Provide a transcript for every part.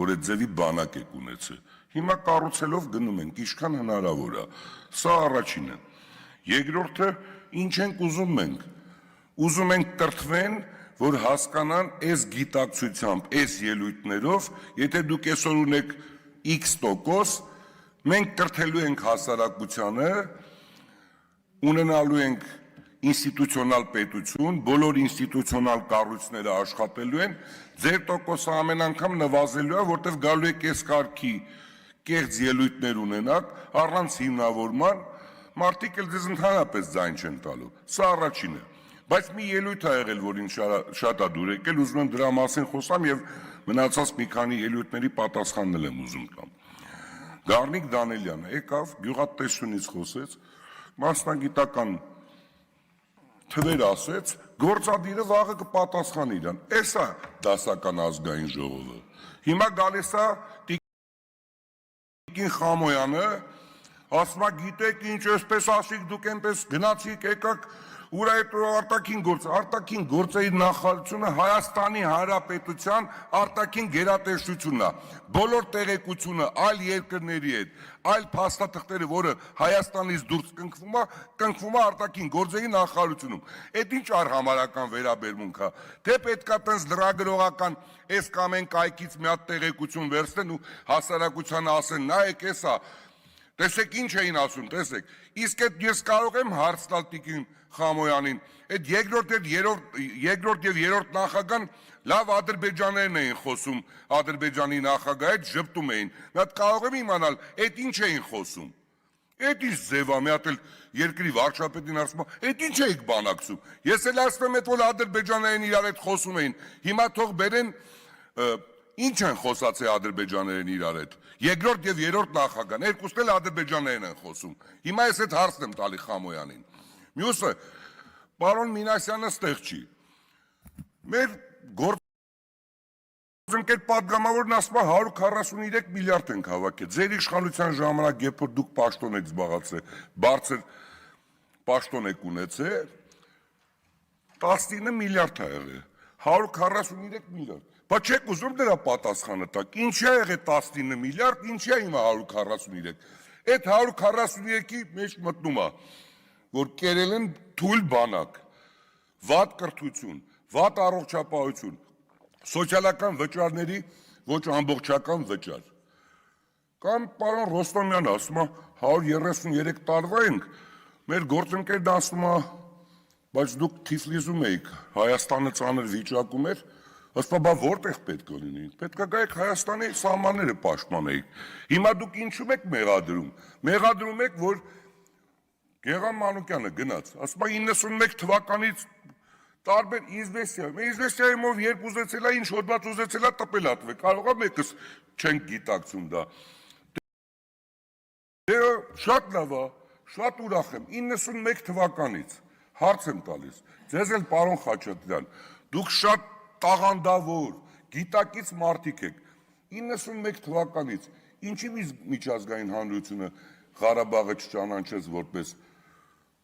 որ այդ ձևի բանակ եք ունեցել։ Հիմա կառուցելով գնում ենք, ինչքան հնարավոր է։ Սա առաջինը։ Երկրորդը, ինչ ենք ուզում մենք։ Ուզում ենք կրթվեն, որ հասկանան այս գիտակցությամբ, այս ելույթներով, եթե դուք այսօր ունեք X%, մենք կրթելու ենք հասարակությանը, ունենալու ենք ինստիտուցիոնալ պետություն, բոլոր ինստիտուցիոնալ կառույցները աշխատելու են, ձեր տոկոսը ամեն անգամ նվազելու է, որտեղ գալու եք այս կարգի կեղծ ելույթներ ունենաք, առանց հիմնավորման, մարդիկ էլ ձեզ ընդհանրապես ձայն չեն տալու։ Սա առաջինը։ Բայց մի ելույթ է եղել, որ ինձ շատ է դուր եկել, ուզում եմ դրա մասին խոսամ եւ մնացած մի քանի ելույթների պատասխանել եմ ուզում տամ։ Գառնիկ Դանելյանը եկավ, գյուղատնտեսությունից խոսեց, մասնագիտական թվեր ասեց, գործադիրը վաղը կպատասխանի իրան։ Էս է դասական ազգային ժողովը։ Հիմա գալիս է Տիկին Խամոյանը, ասում է գիտեք ինչ էսպես ասիք, դուք այնպես գնացիք, եկաք, ուր այդ արտաքին գործերի նախարարությունը Հայաստանի Հանրապետության արտաքին գերատեսչությունն է։ Բոլոր տեղեկությունը այլ երկրների հետ, այլ փաստաթղթերը, որը Հայաստանից դուրս կնքվում է արտաքին գործերի նախարարությունում։ Այդ ինչ արհամարհական վերաբերմունք է։ Թե պետքա տենց լրագրողական այս կամ այն կայքից մի հատ տեղեկություն վերցնեն ու հասարակությանը ասեն, նայեք էսա, տեսեք ինչ էին ասում, տեսեք։ Իսկ այդ ես կարող եմ հարց տալ Տիկին Խամոյանին, այդ երկրորդ եւ երրորդ նախագահան լավ ադրբեջաներն էին խոսում, Ադրբեջանի նախագահը հետ ժպտում էին։ Նա կարող եմ իմանալ, այդ ինչ էին խոսում։ Այդ ինչ ձև է, մի հատ էլ երկրի վարչապետին ասում, այդ ինչ էիք բանակցում։ Ես էլ ասում եմ, այդ որ ադրբեջաներն իրար հետ խոսում էին, հիմա թող բերեն ինչ են խոսացել ադրբեջաներն իրար հետ։ Երկրորդ եւ երրորդ նախագահան, երկուսն էլ ադրբեջաներն են խոսում։ Հիմա ես այդ հարցն եմ տալի Խամոյանին։ Մյուսը, պարոն Մինասյանը ստեղ չի։ Մեր գործընկեր պատգամավորն ասում է 143 միլիարդ ենք հավաքել։ Ձեր իշխանության ժամանակ, երբ որ դուք պաշտոն եք զբաղացել, բարձր պաշտոն եք ունեցել, 19 միլիարդ է եղել։ 143 միլիարդ։ Բայց չեք ուզում դրա պատասխանը տաք։ Ինչի է եղել 19 միլիարդ, ինչի է հիմա 143։ Այդ 143-ի մեջ մտնում է, որ կերել են թույլ բանակ, վատ կրթություն, վատ առողջապահություն, սոցիալական վճարների ոչ ամբողջական վճար։ Կամ պարոն Ռոստոմյանը ասում է 133 տարվա ենք, մեր գործընկերն ասում է, բայց դուք Թիֆլիսում էիք, Հայաստանը ծանր վիճակում էր, ասում է, որտեղ պետք է լինի, պետք է գայեք Հայաստանի սահմանները պաշտպանեիք։ Հիմա դուք ինչու եք մեղադրում։ Մեղադրում եք, որ Գեղամ Մանուկյանը գնաց, ասում է 91 թվականից տարբեր իզվեստիայումով երբ ուզեցել է, ինչ հոդված ուզեցել է, տպել ատվեք, կարող է մեկս չենք գիտակցում դա։ Դե շատ լավ է, շատ ուրախ եմ, 91 թվականից, հարց եմ տալիս, ձեզ էլ պարոն Խաչատրյան, դուք շատ տաղանդավոր, գիտակից մարդիկ եք, 91 թվականից, ինչի միջազգային հանրությունը Ղարաբաղը չճանաչեց որպես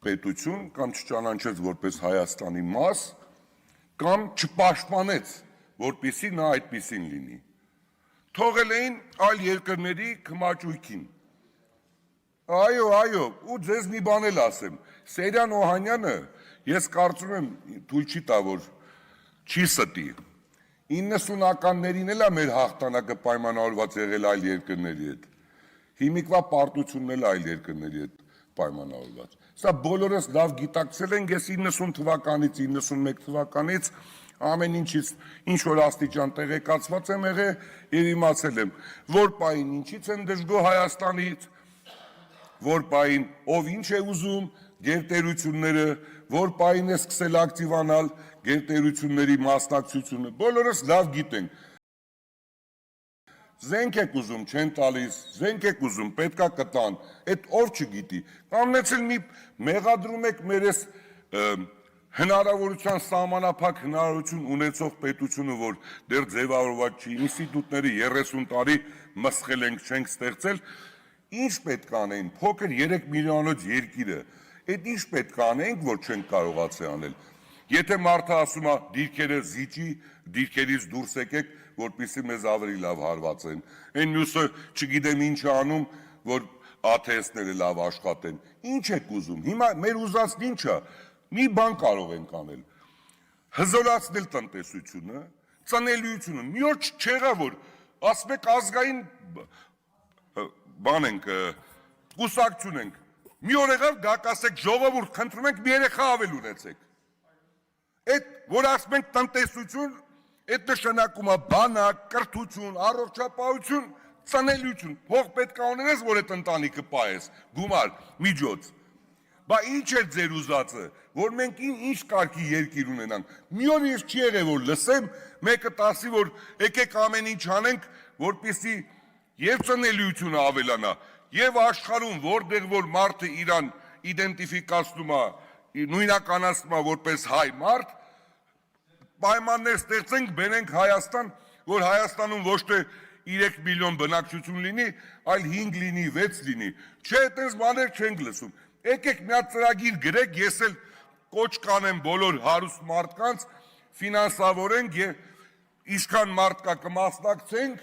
պետություն կամ չճանաչեց որպես Հայաստանի մաս կամ չպաշտպանեց, որպեսզի նա այդպիսին լինի։ Թողել էին այլ երկրների քմաճույքին։ Այո, ու ձեզ մի բան էլ ասեմ, Սերյան Օհանյանը, ես կարծում եմ թույլ չի տա, որ չի ստի։ 90-ականներին էլ է մեր հաղթանակը պայմանավորված եղել այլ երկրների հետ։ Հիմիկվա պարտությունն էլ այլ երկրների հետ պայմանավորված։ Սա բոլորս լավ գիտակցել ենք, ես 90 թվականից, 91 թվականից ամեն ինչից ինչ որ աստիճան տեղեկացված եմ եղել եւ իմացել եմ, որ պահին ինչից են դժգոհ Հայաստանից, որ պահին ով ինչ է ուզում, գերտերությունները, որ պահին է սկսել ակտիվանալ գերտերությունների մասնակցությունը, բոլորս լավ գիտենք։ Զենք եք ուզում, չեն տալիս, զենք եք ուզում, պետքա կտան, այդ ով չգիտի, կամնեցել մի մեղադրում եք մեր ես հնարավորության սահմանափակ հնարավորություն ունեցող պետությունը, որ դեռ ձևավորված չի, ինստիտուտների 30 տարի մսխել ենք, չենք ստեղծել, ինչ պետք անենք, փոքր 3 միլիոնոց երկիրը, այդ ինչ պետք անենք, որ չենք կարողացել անել։ Եթե մարդը ասում է դիրքերը զիջի, դիրքերից դուրս եկեք, որպեսզի մեզ ավելի լավ հարվածեն։ Այն մյուսը չգիտեմ ինչ է անում, որ ATS-ները լավ աշխատեն։ Ինչ եք ուզում։ Հիմա մեր ուզածն ինչ է։ Մի բան կարող ենք անել։ Հզորացնել տնտեսությունը, ծնելիությունը։ Մի օր չեղա որ ասում եք ազգային բան ենք, կուսակցություն ենք։ Մի օր եղավ գաք ասեք ժողովուրդ խնդրում ենք մի երեխա ավել ունեցեք։ Այդ որ ասում ենք տնտեսություն, այդ նշանակում է բանակ, կրթություն, առողջապահություն, ծնելիություն, փող պետք է ունենաս, որ այդ ընտանիքը պահես, գումար, միջոց։ Բա ինչ է ձեր ուզածը, որ մենք ինչ կարգի երկիր ունենանք։ Մի օր ես չի եղել որ լսեմ, մեկը տասի որ եկեք ամեն ինչ անենք, որպեսզի եւ ծնելիությունը ավելանա, եւ աշխարհում որտեղ որ մարդը իրան իդենտիֆիկացնում է, նույնականացնում է որպես հայ մարդ, պայմաններ ստեղծենք, բերենք Հայաստան, որ Հայաստանում ոչ թե 3 միլիոն բնակչություն լինի, այլ 5 լինի, 6 լինի։ Չէ, այդպես բաներ չենք լսում։ Եկեք մի հատ ծրագիր գրեք, ես էլ կոչ կանեմ բոլոր հարուստ մարդկանց, ֆինանսավորենք եւ ինչքան մարդ կա կմասնակցենք։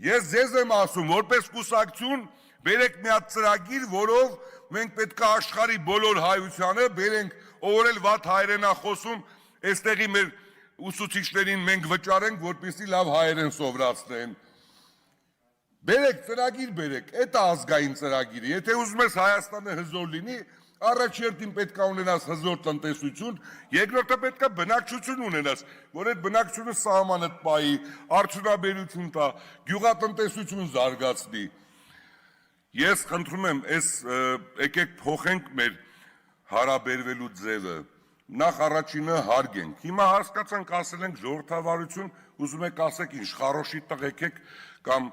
Ես ձեզ եմ ասում, որպես կուսակցություն, բերեք մի հատ ծրագիր, որով մենք պետք է աշխարհի բոլոր հայությանը բերենք, ով էլ վատ հայերեն է խոսում, այստեղի մեր ուսուցիչներին մենք վճարենք, որպեսզի լավ հայերեն սովորացնեն։ Բերեք ծրագիր բերեք, այդ է ազգային ծրագիրը։ Եթե ուզում ես Հայաստանը հզոր լինի, առաջերտին պետք է ունենաս հզոր տնտեսություն, երկրորդը պետք է բնակչություն ունենաս, որ այդ բնակչությունը սահմանդ պահի, արդյունաբերություն տա, գյուղատնտեսություն զարգացնի։ Ես խնդրում եմ, եկեք փոխենք մեր հարաբերվելու ձևը։ Նախ առաջինը հարգենք։ Հիմա հասկացանք, ասել ենք ժողովրդավարություն, ուզում եք ասեք ինչ, խարոշի տղեկ եք կամ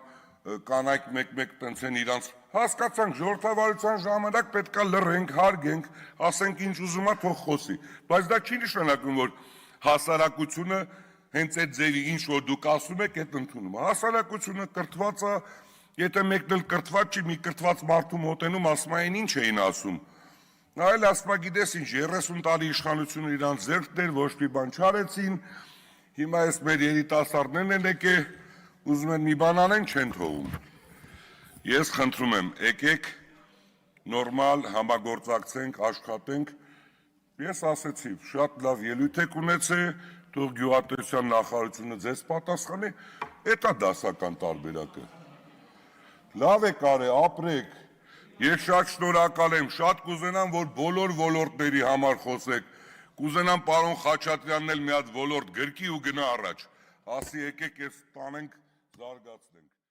կանայք մեկ-մեկ տենց են իրանց, հասկացանք ժողովրդավարության ժամանակ պետք է լռենք, հարգենք, ասենք ինչ ուզում է թող խոսի, բայց դա չի նշանակում, որ հասարակությունը հենց այդ ձևի ինչ որ դուք ասում եք, այդ ընդունում է։ Հասարակությունը կրթված է, եթե մեկն էլ կրթված չի, մի կրթված մարդու մոտենում ասում այն ինչ էին ասում։ Այլ ասում է գիտես ինչ, 30 տարի իշխանությունը իրանց ձեռքն էր, ոչ մի բան չարեցին, հիմա այս մեր երիտասարդներն են եկել, ուզում են մի բան անեն, չեն թողում։ Ես խնդրում եմ, եկեք նորմալ համագործակցենք, աշխատենք։ Ես ասեցի, շատ լավ ելույթ եք ունեցել, թող գյուղատնտեսության նախարարությունը ձեզ պատասխանի, դա դասական տարբերակը։ Լավ եք արել, ապրեք։ Ես շատ շնորհակալ եմ, շատ կուզենամ, որ բոլոր ոլորտների համար խոսեք, կուզենամ պարոն Խաչատրյանն էլ մի հատ ոլորտ գրկի ու գնա առաջ, ասի եկեք ես տանենք, զարգացնենք։